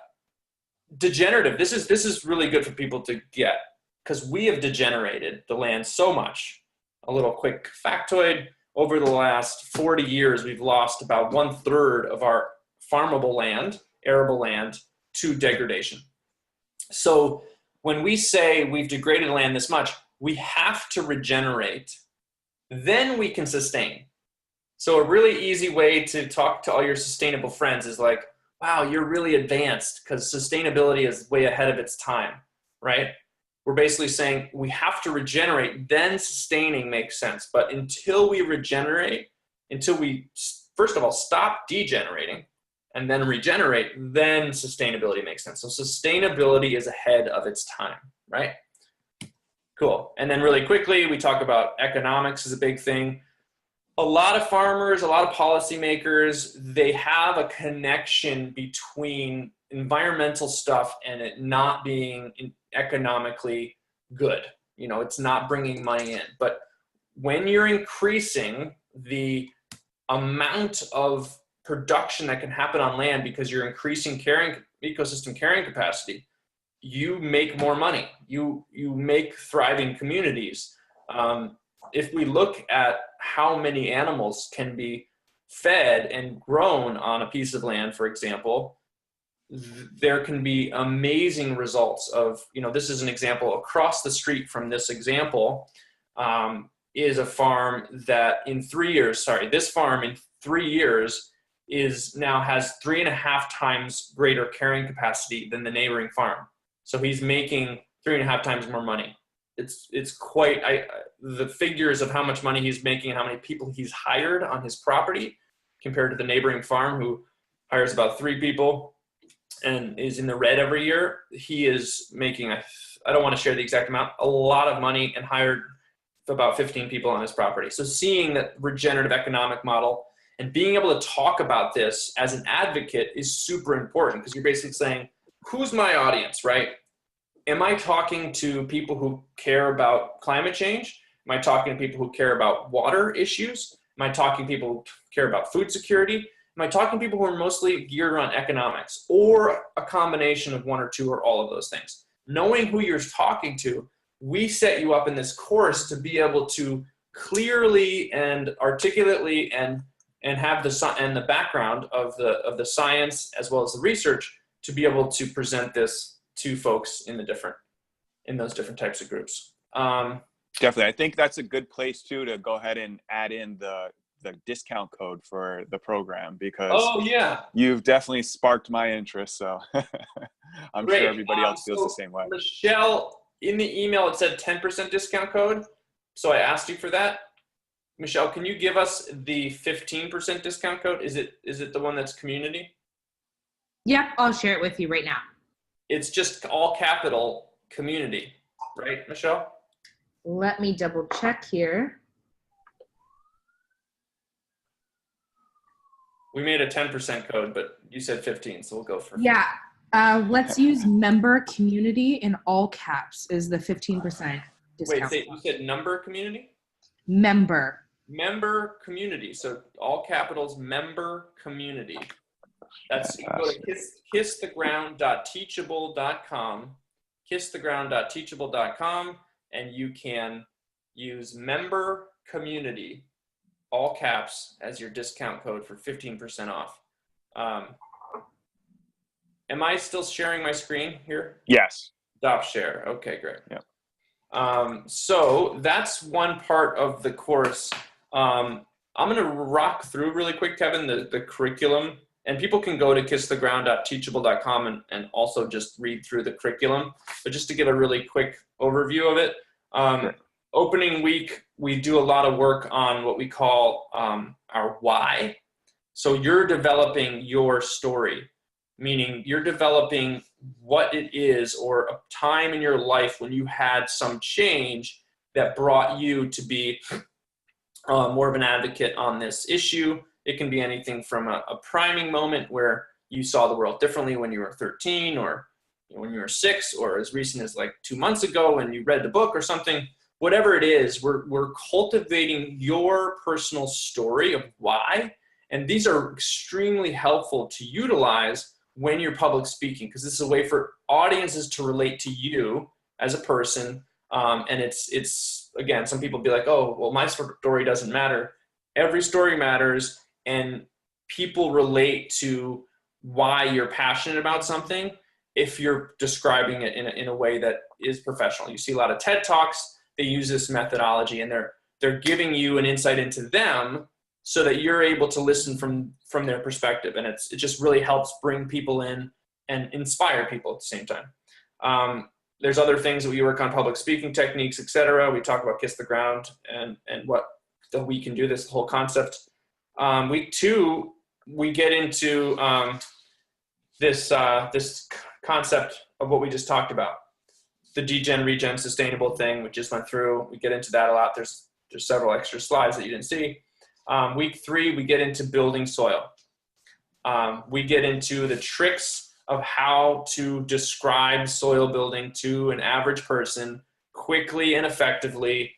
degenerative, this is really good for people to get, because we have degenerated the land so much. A little quick factoid. Over the last 40 years, we've lost about 1/3 of our farmable land, arable land, to degradation. So when we say we've degraded land this much, we have to regenerate, then we can sustain. So a really easy way to talk to all your sustainable friends is like, wow, you're really advanced because sustainability is way ahead of its time, right? We're basically saying we have to regenerate, then sustaining makes sense. But until we regenerate, until we, first of all, stop degenerating and then regenerate, then sustainability makes sense. So sustainability is ahead of its time, right? Cool. And then really quickly, we talk about economics is a big thing. A lot of farmers, a lot of policymakers, they have a connection between environmental stuff and it not being economically good. You know, it's not bringing money in. But when you're increasing the amount of production that can happen on land because you're increasing ecosystem carrying capacity, you make more money. You make thriving communities. If we look at how many animals can be fed and grown on a piece of land, for example, there can be amazing results of, you know, this is an example across the street from this example, is a farm that in 3 years, this farm in 3 years now has 3.5 times greater carrying capacity than the neighboring farm. So he's making 3.5 times more money. It's quite, the figures of how much money he's making and how many people he's hired on his property compared to the neighboring farm who hires about 3 people and is in the red every year. He is making, I don't want to share the exact amount, a lot of money, and hired about 15 people on his property. So seeing that regenerative economic model and being able to talk about this as an advocate is super important, because you're basically saying, who's my audience, right? Am I talking to people who care about climate change? Am I talking to people who care about water issues? Am I talking to people who care about food security? Am I talking to people who are mostly geared around economics, or a combination of one or two or all of those things? Knowing who you're talking to, we set you up in this course to be able to clearly and articulately and have the background of the science as well as the research to be able to present this to folks in those different types of groups. Definitely. I think that's a good place too to go ahead and add in the discount code for the program, because you've definitely sparked my interest. So I'm Great. sure everybody else feels the same way. Michelle, in the email, it said 10% discount code. So I asked you for that. Michelle, can you give us the 15% discount code? Is it the one that's community? Yep, I'll share it with you right now. It's just all capital community, right, Michelle? Let me double check here. We made a 10% code, but you said 15, so we'll go for 15. Yeah. Let's use member community in all caps is the 15% discount. Wait, you said number community? Member. Member community. So all capitals, member community. That's, you can go to kisstheground.teachable.com, kisstheground.teachable.com, and you can use member community, all caps, as your discount code for 15% off. Am I still sharing my screen here? Yes. Stop share. Okay, great. Yep. So that's one part of the course. I'm going to rock through really quick, Kevin, the curriculum. And people can go to kisstheground.teachable.com and also just read through the curriculum. But just to give a really quick overview of it, Sure. Opening week, we do a lot of work on what we call our why. So you're developing your story, meaning you're developing what it is or a time in your life when you had some change that brought you to be more of an advocate on this issue. It can be anything from a priming moment where you saw the world differently when you were 13 or when you were 6, or as recent as like 2 months ago when you read the book or something. Whatever it is, we're cultivating your personal story of why. And these are extremely helpful to utilize when you're public speaking, because this is a way for audiences to relate to you as a person. And it's again, some people be like, oh, well, my story doesn't matter. Every story matters, and people relate to why you're passionate about something if you're describing it in a way that is professional. You see a lot of TED Talks, they use this methodology, and they're giving you an insight into them so that you're able to listen from their perspective. And it just really helps bring people in and inspire people at the same time. There's other things that we work on, public speaking techniques, etc. We talk about Kiss the Ground and what that we can do, this whole concept. Week 2, we get into this concept of what we just talked about, the degen, regen, sustainable thing. We just went through. We get into that a lot. There's several extra slides that you didn't see. Week 3, we get into building soil. We get into the tricks of how to describe soil building to an average person quickly and effectively,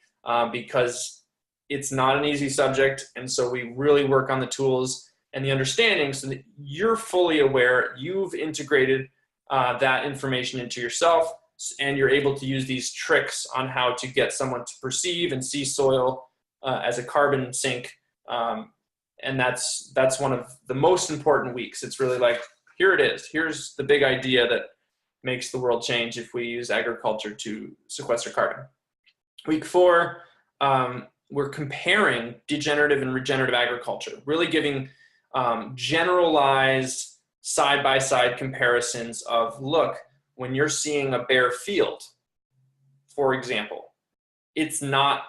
because it's not an easy subject. And so we really work on the tools and the understanding so that you're fully aware, you've integrated that information into yourself, and you're able to use these tricks on how to get someone to perceive and see soil as a carbon sink. And that's one of the most important weeks. It's really like, here it is. Here's the big idea that makes the world change if we use agriculture to sequester carbon. Week 4, we're comparing degenerative and regenerative agriculture, really giving generalized side-by-side comparisons of, look, when you're seeing a bare field, for example, it's not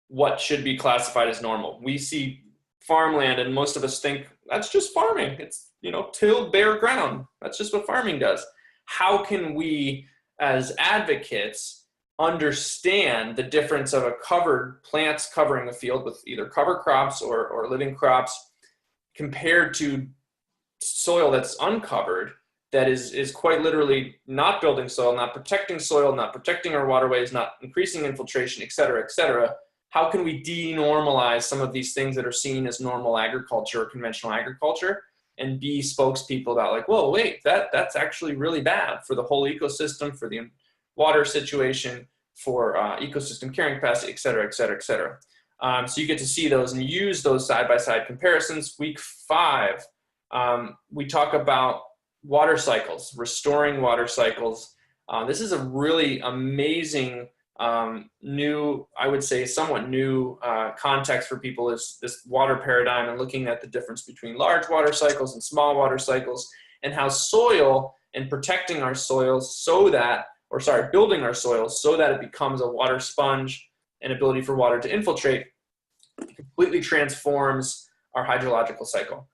what should be classified as normal. We see farmland and most of us think that's just farming. It's, tilled bare ground. That's just what farming does. How can we as advocates understand the difference of a covered plants covering a field with either cover crops or living crops compared to soil that's uncovered, that is quite literally not building soil, not protecting soil, not protecting our waterways, not increasing infiltration, et cetera, et cetera. How can we denormalize some of these things that are seen as normal agriculture or conventional agriculture and be spokespeople about like, whoa, wait, that's actually really bad for the whole ecosystem, for the water situation, for ecosystem carrying capacity, et cetera, et cetera, et cetera. So you get to see those and use those side-by-side comparisons. Week 5, we talk about water cycles, restoring water cycles. This is a really amazing new, I would say somewhat new context for people, is this water paradigm and looking at the difference between large water cycles and small water cycles, and how soil and protecting our soils building our soils so that it becomes a water sponge and ability for water to infiltrate completely transforms our hydrological cycle.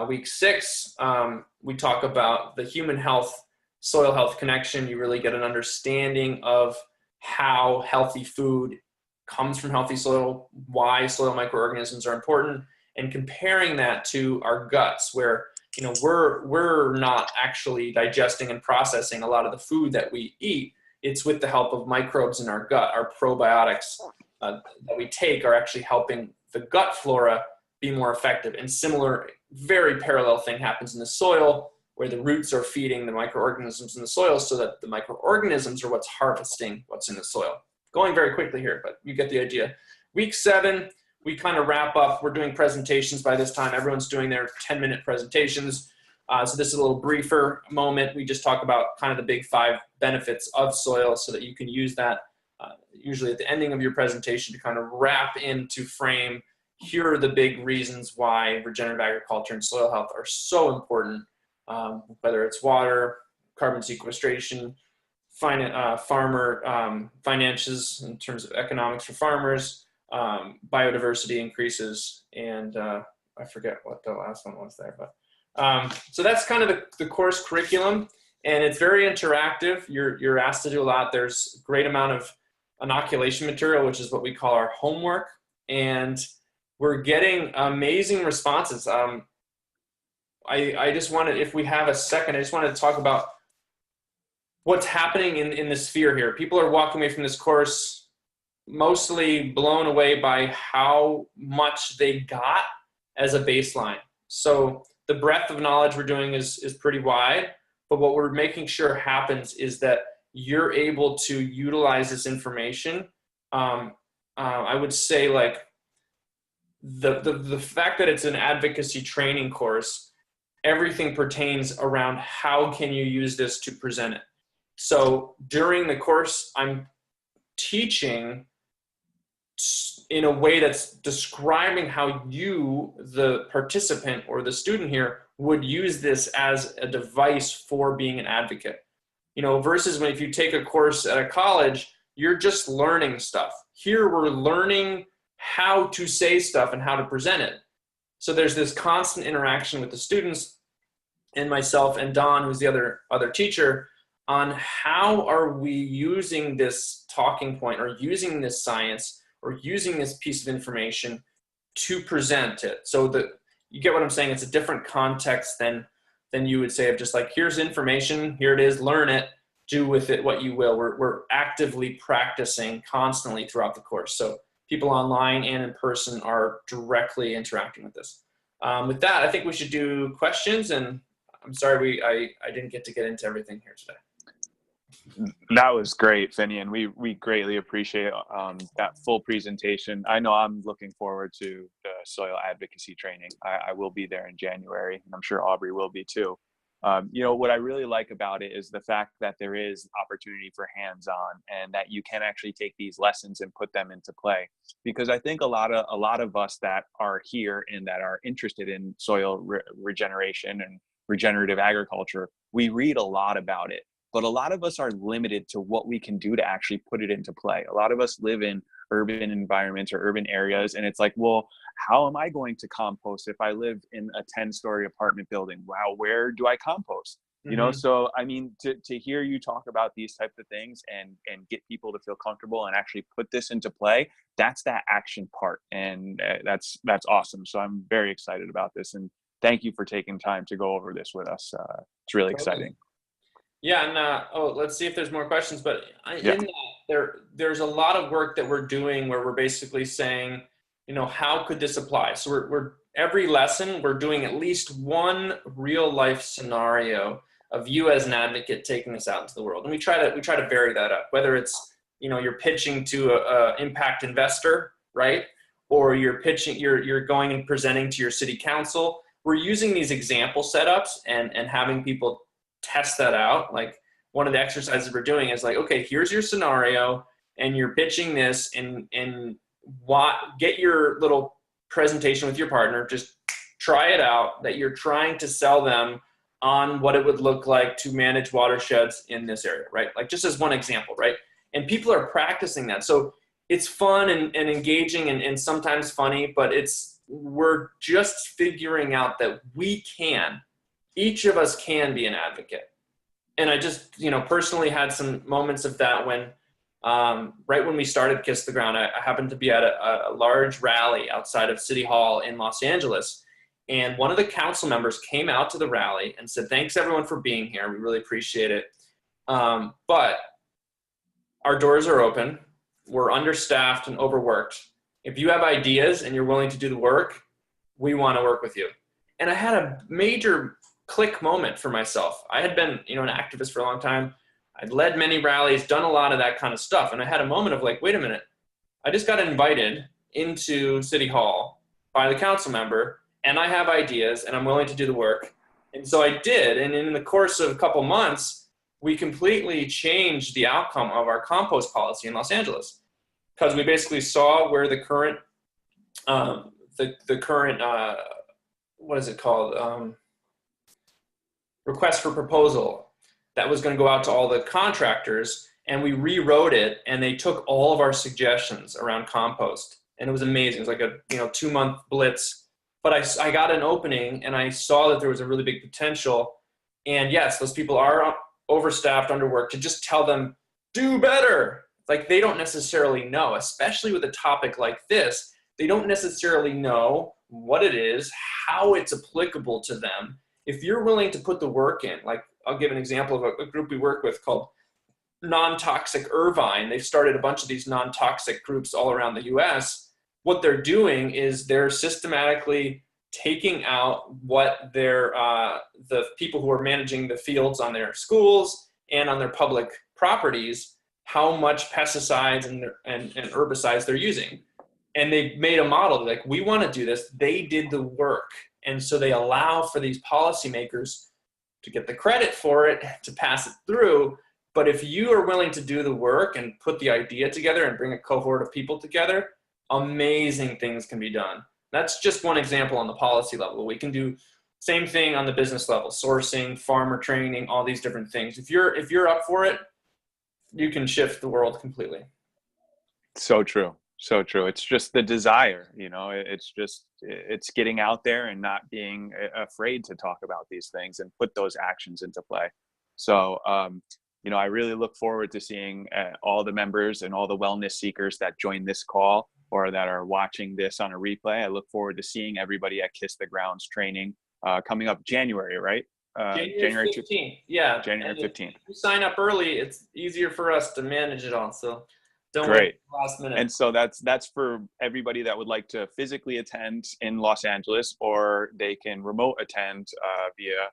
Week 6, we talk about the human health, soil health connection. You really get an understanding of how healthy food comes from healthy soil, why soil microorganisms are important, and comparing that to our guts, where we're not actually digesting and processing a lot of the food that we eat. It's with the help of microbes in our gut. Our probiotics that we take are actually helping the gut flora be more effective. And similar, very parallel thing happens in the soil, where the roots are feeding the microorganisms in the soil so that the microorganisms are what's harvesting what's in the soil. Going very quickly here, but you get the idea. Week 7, we kind of wrap up. We're doing presentations by this time. Everyone's doing their 10-minute presentations. So this is a little briefer moment. We just talk about kind of the big 5 benefits of soil so that you can use that usually at the ending of your presentation to kind of wrap into frame. Here are the big reasons why regenerative agriculture and soil health are so important, whether it's water, carbon sequestration, farmer finances in terms of economics for farmers, biodiversity increases, and I forget what the last one was there, but so that's kind of the course curriculum, and it's very interactive. You're asked to do a lot. There's a great amount of inoculation material, which is what we call our homework, and we're getting amazing responses. I just wanted, if we have a second, I just wanted to talk about what's happening in the sphere here. People are walking away from this course mostly blown away by how much they got as a baseline. So the breadth of knowledge we're doing is pretty wide, but what we're making sure happens is that you're able to utilize this information. I would say, like, the fact that it's an advocacy training course, everything pertains around how can you use this to present it. So during the course, I'm teaching in a way that's describing how you, the participant or the student here, would use this as a device for being an advocate. Versus when if you take a course at a college, you're just learning stuff. Here we're learning how to say stuff and how to present it. So there's this constant interaction with the students and myself and Don, who's the other teacher, on how are we using this talking point or using this science or using this piece of information to present it. So that you get what I'm saying. It's a different context than you would say of just like, here's information, here it is, learn it, do with it what you will. We're actively practicing constantly throughout the course. So people online and in person are directly interacting with this. With that, I think we should do questions, and I'm sorry I didn't get into everything here today. That was great, Finian. We greatly appreciate that full presentation. I know I'm looking forward to the soil advocacy training. I will be there in January, and I'm sure Aubrey will be too. What I really like about it is the fact that there is opportunity for hands-on, and that you can actually take these lessons and put them into play. Because I think a lot of us that are here and that are interested in soil regeneration and regenerative agriculture, we read a lot about it. But a lot of us are limited to what we can do to actually put it into play. A lot of us live in urban environments or urban areas, and it's like, well, how am I going to compost if I live in a 10-story apartment building? Wow, where do I compost? Mm-hmm. So I mean, to hear you talk about these types of things and get people to feel comfortable and actually put this into play, that's that action part, and that's awesome. So I'm very excited about this, and thank you for taking time to go over this with us. It's really exciting. Yeah, and let's see if there's more questions. But in that, there's a lot of work that we're doing where we're basically saying, how could this apply? So we're every lesson we're doing at least one real life scenario of you as an advocate taking this out into the world, and we try to vary that up. Whether it's you're pitching to a impact investor, right, or you're pitching, you're going and presenting to your city council. We're using these example setups and having people test that out. Like one of the exercises we're doing is like, okay, here's your scenario and you're pitching this and what, get your little presentation with your partner, just try it out, that you're trying to sell them on what it would look like to manage watersheds in this area, right? Like just as one example, right? And people are practicing that. So it's fun and engaging and sometimes funny, but we're just figuring out that each of us can be an advocate. And I just, personally had some moments of that when, right when we started Kiss the Ground, I happened to be at a large rally outside of City Hall in Los Angeles. And one of the council members came out to the rally and said, thanks everyone for being here. We really appreciate it. But our doors are open. We're understaffed and overworked. If you have ideas and you're willing to do the work, we want to work with you. And I had a major click moment for myself. I had been, an activist for a long time. I'd led many rallies, done a lot of that kind of stuff. And I had a moment of like, wait a minute, I just got invited into City Hall by the council member and I have ideas and I'm willing to do the work. And so I did. And in the course of a couple months, we completely changed the outcome of our compost policy in Los Angeles, because we basically saw where the current, what is it called? Request for proposal that was going to go out to all the contractors, and we rewrote it and they took all of our suggestions around compost, and it was amazing. It was like a 2-month blitz, but I got an opening and I saw that there was a really big potential. And yes, those people are overstaffed, underworked. To just tell them do better, like they don't necessarily know, especially with a topic like this, they don't necessarily know what it is, how it's applicable to them. If you're willing to put the work in, like I'll give an example of a group we work with called Non-Toxic Irvine. They've started a bunch of these non-toxic groups all around the US. What they're doing is they're systematically taking out what their the people who are managing the fields on their schools and on their public properties, how much pesticides and herbicides they're using. And they made a model like, we want to do this. They did the work. And so they allow for these policymakers to get the credit for it, to pass it through. But if you are willing to do the work and put the idea together and bring a cohort of people together, amazing things can be done. That's just one example on the policy level. We can do same thing on the business level, sourcing, farmer training, all these different things. If you're up for it, you can shift the world completely. So true. So true. It's just the desire, it's getting out there and not being afraid to talk about these things and put those actions into play. So, I really look forward to seeing all the members and all the wellness seekers that join this call or that are watching this on a replay. I look forward to seeing everybody at Kiss the Ground's training coming up January, right? January 15th. Yeah. January 15th. If you sign up early, it's easier for us to manage it all. So don't Great. wait the last minute. And so that's for everybody that would like to physically attend in Los Angeles, or they can remote attend via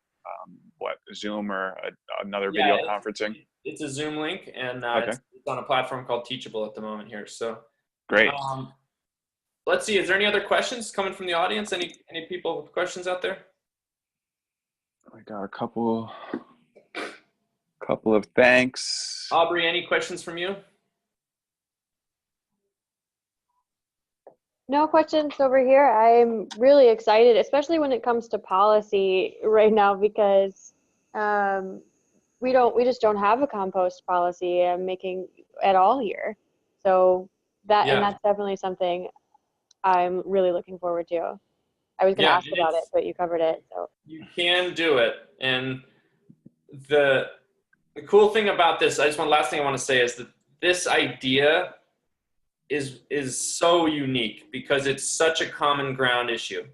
Zoom or another video conferencing. It's a Zoom link, and okay. It's on a platform called Teachable at the moment here. So great. Let's see. Is there any other questions coming from the audience? Any people with questions out there? I got a couple of thanks. Aubrey, any questions from you? No questions over here. I'm really excited, especially when it comes to policy right now, because we just don't have a compost policy making at all here. So and that's definitely something I'm really looking forward to. I was going to ask about it, but you covered it. So you can do it. And the cool thing about this, last thing I want to say is that this idea is so unique because it's such a common ground issue,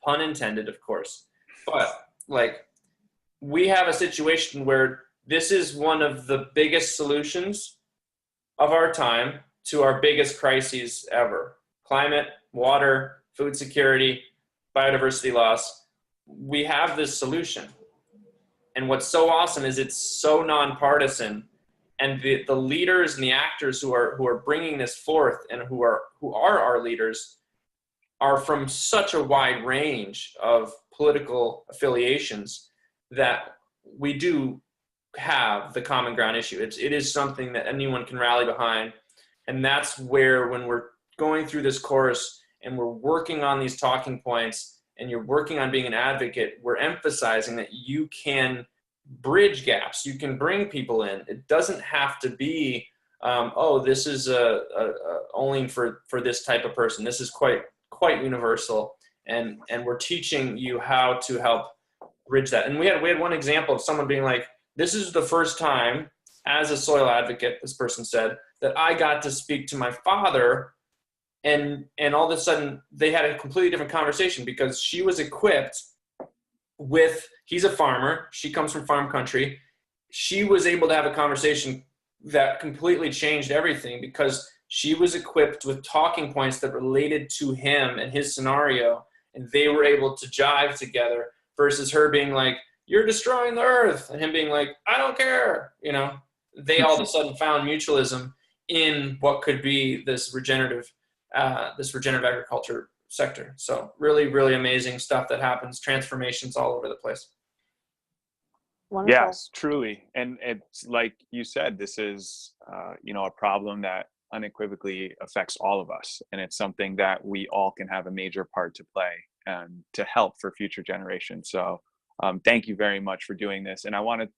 pun intended, of course. But like, we have a situation where this is one of the biggest solutions of our time to our biggest crises ever: climate, water, food security, biodiversity loss. We have this solution. And what's so awesome is it's so nonpartisan. And the leaders and the actors who are bringing this forth and who are our leaders are from such a wide range of political affiliations that we do have the common ground issue. It is something that anyone can rally behind. And that's where, when we're going through this course and we're working on these talking points and you're working on being an advocate, we're emphasizing that you can bridge gaps. You can bring people in. It doesn't have to be, oh, this is only for this type of person. This is quite universal. And we're teaching you how to help bridge that. And we had one example of someone being like, this is the first time as a soil advocate, this person said, that I got to speak to my father, and all of a sudden they had a completely different conversation because she was equipped with, he's a farmer, she comes from farm country. She was able to have a conversation that completely changed everything because she was equipped with talking points that related to him and his scenario, and they were able to jive together versus her being like, you're destroying the earth, and him being like, I don't care. You know, they all of a sudden found mutualism in what could be this regenerative agriculture sector. So really, really amazing stuff that happens, transformations all over the place. Wonderful. Yes, truly. And it's like you said, this is, a problem that unequivocally affects all of us. And it's something that we all can have a major part to play and to help for future generations. So thank you very much for doing this. And I want to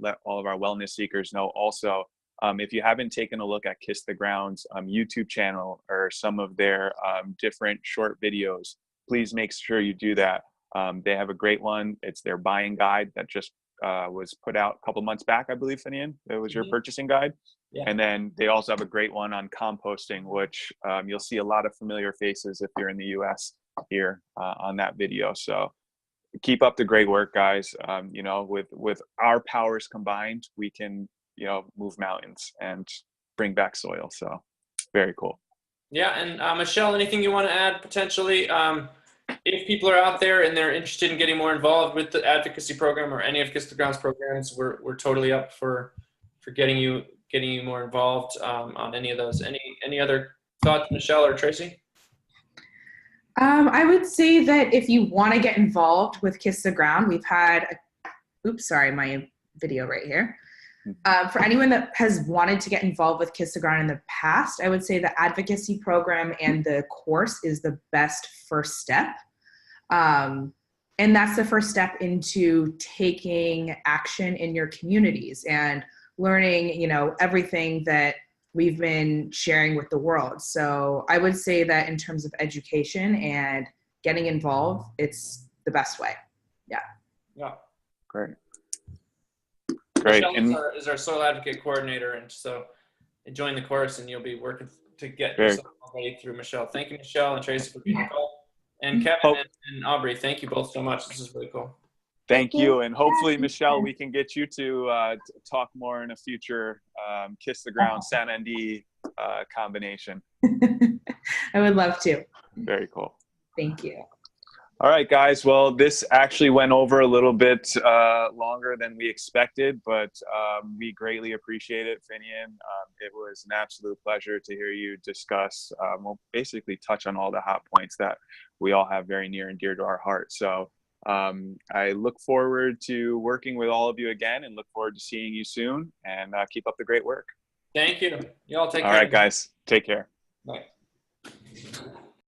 let all of our wellness seekers know also, if you haven't taken a look at Kiss the Ground's YouTube channel or some of their different short videos, please make sure you do that. They have a great one. It's their buying guide that just was put out a couple months back, I believe, Finian. It was your purchasing guide. Yeah. And then they also have a great one on composting, which you'll see a lot of familiar faces if you're in the US here on that video. So keep up the great work, guys. With our powers combined, we can, move mountains and bring back soil. So very cool. Yeah. And Michelle, anything you want to add potentially? If people are out there and they're interested in getting more involved with the advocacy program or any of Kiss the Ground's programs, we're totally up for getting you more involved on any of those. Any other thoughts, Michelle or Tracy? I would say that if you want to get involved with Kiss the Ground, we've had, my video right here. For anyone that has wanted to get involved with Kiss the Ground in the past, I would say the advocacy program and the course is the best first step. And that's the first step into taking action in your communities and learning, everything that we've been sharing with the world. So I would say that in terms of education and getting involved, it's the best way. Yeah. Yeah. Great. Michelle is our soil advocate coordinator, and so join the course and you'll be working to get yourself ready through Michelle. Thank you, Michelle and Tracy, for being on the call. And Kevin and Aubrey, thank you both so much. This is really cool. Thank you. And hopefully, Michelle, we can get you to talk more in a future Kiss the Ground Sanandi combination. I would love to. Very cool. Thank you. All right, guys. Well, this actually went over a little bit longer than we expected, but we greatly appreciate it, Finian. It was an absolute pleasure to hear you discuss, basically touch on all the hot points that we all have very near and dear to our heart. So I look forward to working with all of you again and look forward to seeing you soon, and keep up the great work. Thank you. You all take care. All right, guys. Take care. Bye.